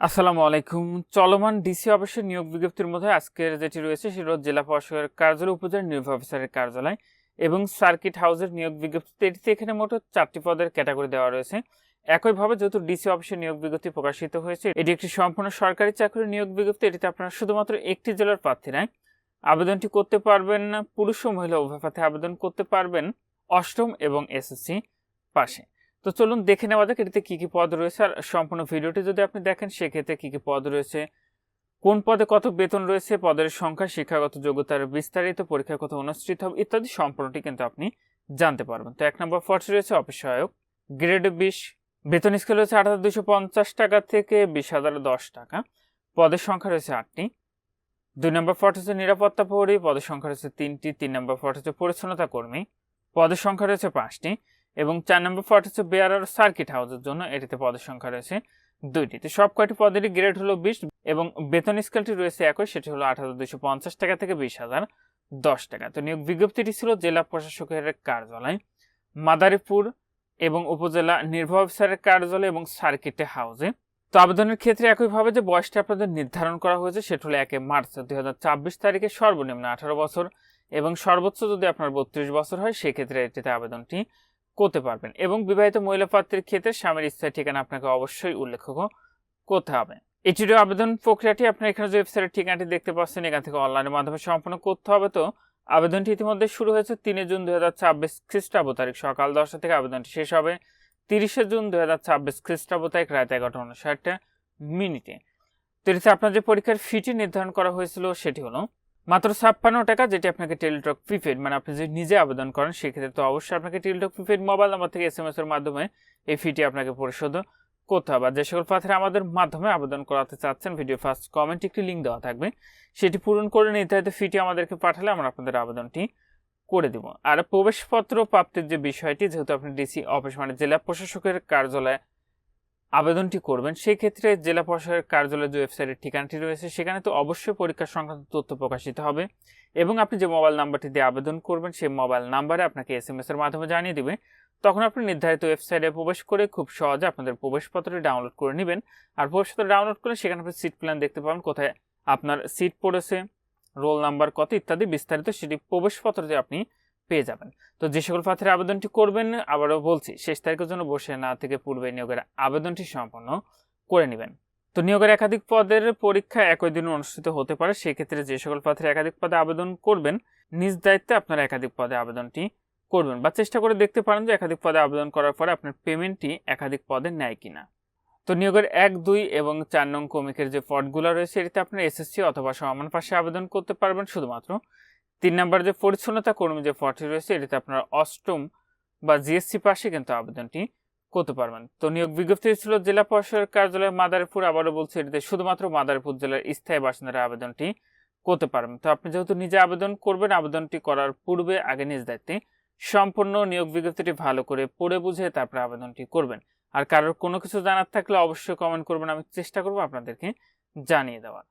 আসসালামু আলাইকুম। চলমান ডিসি অফিসের নিয়োগ বিজ্ঞপ্তির মধ্যে আজকের যেটি রয়েছে সেটি হলো জেলা প্রশাসকের কার্যালয়, উপজেলা নির্বাহী অফিসারের কার্যালয় এবং সার্কিট হাউসের নিয়োগ বিজ্ঞপ্তি। এটিতে এখানে মোট 4টি পদের ক্যাটাগরি দেওয়া রয়েছে। একইভাবে যেহেতু ডিসি অফিসের নিয়োগ বিজ্ঞপ্তি প্রকাশিত হয়েছে, এটি একটি সম্পূর্ণ সরকারি চাকরির নিয়োগ বিজ্ঞপ্তি। এটিতে আপনারা শুধুমাত্র একটি জেলার প্রার্থীরাই আবেদনটি করতে পারবেন। পুরুষ ও মহিলা উভয় প্রার্থী আবেদন করতে পারবেন অষ্টম এবং এসএসসি পাশে। তো চলুন দেখে নেওয়া যাক এটিতে কি কি পদ রয়েছে, আর সম্পূর্ণ ভিডিওটি যদি আপনি দেখেন সেক্ষেত্রে কি কি পদ রয়েছে, কোন পদে কত বেতন রয়েছে, পদের সংখ্যা, শিক্ষাগত যোগ্যতার বিস্তারিত, পরীক্ষা কত অনুষ্ঠিত হবে ইত্যাদি সম্পূর্ণটি কিন্তু আপনি জানতে পারবেন। তো 1 নম্বর পদটি রয়েছে অফিস সহায়ক, গ্রেড 20, বেতন স্কেল রয়েছে 8,250 টাকা থেকে 20,010 টাকা, পদের সংখ্যা রয়েছে 8টি। 2 নম্বর পদ হচ্ছে নিরাপত্তা প্রহরী, পদের সংখ্যা রয়েছে 3টি। 3 নম্বর পদ হচ্ছে পরিচ্ছন্নতা কর্মী, পদের সংখ্যা রয়েছে 5টি। এবং 4 নম্বর পদ হচ্ছে বেয়ারার সার্কিট হাউসের জন্য, এটিতে পদের সংখ্যা রয়েছে 2টি। তো সব কয়টি পদেরই গ্রেড হলো 20 এবং বেতন স্কেলটি রয়েছে একই, সেটি হলো 8,250 টাকা থেকে 20,010 টাকা। তো নিয়োগ বিজ্ঞপ্তিটি ছিল জেলা প্রশাসকের কার্যালয়, মাদারীপুর এবং উপজেলা নির্বাহী অফিসারের কার্যালয় এবং সার্কিট হাউসে। তো আবেদনের ক্ষেত্রে একইভাবে যে বয়সটা আপনাদের নির্ধারণ করা হয়েছে সেটা হলো 1 মার্চ 2024 তারিখে সর্বনিম্ন 18 বছর এবং সর্বোচ্চ যদি আপনার 32 বছর হয় সেক্ষেত্রে এটিতে আবেদনটি করতে পারবেন। এবং বিবাহিত মহিলা প্রার্থীর ক্ষেত্রে স্বামীর স্থায়ী ঠিকানা আপনাকে অবশ্যই উল্লেখ করতে হবে। এটিরও আবেদন প্রক্রিয়াটি আপনার এখানে যে ওয়েবসাইটের ঠিকানাটি দেখতে পাচ্ছেন এখান থেকে অনলাইনের মাধ্যমে সম্পন্ন করতে হবে। তো আবেদনটি ইতিমধ্যে শুরু হয়েছে 3 জুন 2026 খ্রিস্টাব্দ তারিখ সকাল 10টা থেকে আবেদনটি শেষ হবে 30 জুন 2026 খ্রিস্টাব্দ তারিখ রাত 11:59 তো এটিতে আপনার যে পরীক্ষার ফিটি নির্ধারণ করা হয়েছিল সেটি হলো মাত্র 56 টাকা, যেটি আপনাকে টেলিটক প্রিপেড, মানে আপনি যদি নিজে আবেদন করেন সেক্ষেত্রে তো অবশ্যই আপনাকে টেলিটক প্রিপেড মোবাইল নাম্বার থেকে SMS এর মাধ্যমে এই ফিটি আপনাকে পরিশোধ করতে হবে। আর যে সকল প্রার্থীরা আমাদের মাধ্যমে আবেদন করাতে চাচ্ছেন, ভিডিও ফার্স্ট কমেন্টে একটি লিঙ্ক দেওয়া থাকবে, সেটি পূরণ করে নির্ধারিত ফিটি আমাদেরকে পাঠালে আমরা আপনাদের আবেদনটি করে দিব। আর প্রবেশপত্র প্রাপ্তির যে বিষয়টি, যেহেতু আপনি ডিসি অফিস মানে জেলা প্রশাসকের কার্যালয়ে আবেদনটি করবেন সেই ক্ষেত্রে জেলা প্রশাসকের কার্যালয়ের যে ওয়েবসাইটের ঠিকানাটি রয়েছে সেখানে তো অবশ্যই পরীক্ষা সংক্রান্ত তথ্য প্রকাশিত হবে এবং আপনি যে মোবাইল নাম্বারটি দিয়ে আবেদন করবেন সেই মোবাইল নাম্বারে আপনাকে SMS এর মাধ্যমে জানিয়ে দিবে। তখন আপনি নির্ধারিত ওয়েবসাইটে প্রবেশ করে খুব সহজে আপনাদের প্রবেশপত্রটি ডাউনলোড করে নেবেন। আর প্রবেশপত্র ডাউনলোড করে সেখানে আপনি সিট প্ল্যান দেখতে পাবেন, কোথায় আপনার সিট পড়েছে, রোল নাম্বার কত ইত্যাদি বিস্তারিত সেটি প্রবেশপত্রতে আপনি পেয়ে যাবেন। তো যে সকল প্রার্থীরা আবেদনটি করবেন, আবারও বলছি, শেষ তারিখের জন্য বসে না থেকে পূর্বে নিয়োগের আবেদনটি সম্পন্ন করে নেবেন। তো নিয়োগের একাধিক পদের পরীক্ষা একই দিনে অনুষ্ঠিত হতে পারে। সেক্ষেত্রে যে সকল প্রার্থীরা একাধিক পদে আবেদন করবেন নিজ দায়িত্বে আপনারা একাধিক পদে আবেদনটি করবেন বা চেষ্টা করে দেখতে পারেন যে একাধিক পদে আবেদন করার পরে আপনার পেমেন্টটি একাধিক পদে নেয় কিনা। তো নিয়োগের 1, 2 এবং 4 নং ক্রমিকের যে পদগুলো রয়েছে এটিতে আপনার SSC অথবা সমান পাশে আবেদন করতে পারবেন শুধুমাত্র। 3 নম্বর যে পরিচ্ছন্নতা কর্মী যে পদটি রয়েছে এটিতে আপনারা অষ্টম বা জিএসসি পাশে কিন্তু আবেদনটি করতে পারবেন। তো নিয়োগ বিজ্ঞপ্তি ছিল জেলা প্রশাসকের কার্যালয় মাদারীপুর, আবারও বলছি এটিতে শুধুমাত্র মাদারীপুর জেলার স্থায়ী বাসিন্দারা আবেদনটি করতে পারবেন। তো আপনি যেহেতু নিজে আবেদন করবেন, আবেদনটি করার পূর্বে আগে নিজ দায়িত্বে সম্পূর্ণ নিয়োগ বিজ্ঞপ্তিটি ভালো করে পড়ে বুঝে তারপরে আবেদনটি করবেন। আর কারোর কোনো কিছু জানার থাকলে অবশ্যই কমেন্ট করবেন, আমি চেষ্টা করবো আপনাদেরকে জানিয়ে দেওয়ার।